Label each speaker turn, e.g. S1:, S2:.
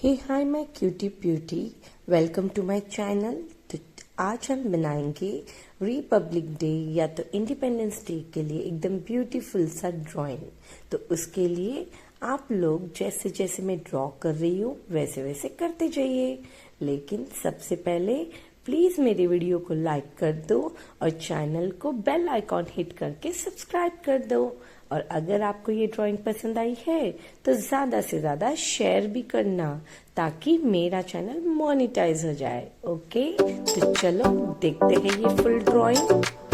S1: Hey hi my cutie pootie, welcome to my channel. तो आज हम बनाएंगे रिपब्लिक डे या तो इंडिपेंडेंस डे के लिए एकदम ब्यूटीफुल सा ड्राइंग। तो उसके लिए आप लोग जैसे जैसे मैं ड्रॉ कर रही हूँ वैसे वैसे करते जाइए। लेकिन सबसे पहले प्लीज मेरी वीडियो को लाइक कर दो और चैनल को बेल आइकॉन हिट करके सब्सक्राइब कर दो। और अगर आपको ये ड्राइंग पसंद आई है तो ज्यादा से ज्यादा शेयर भी करना ताकि मेरा चैनल मोनेटाइज हो जाए। ओके, तो चलो देखते हैं ये फुल ड्राइंग।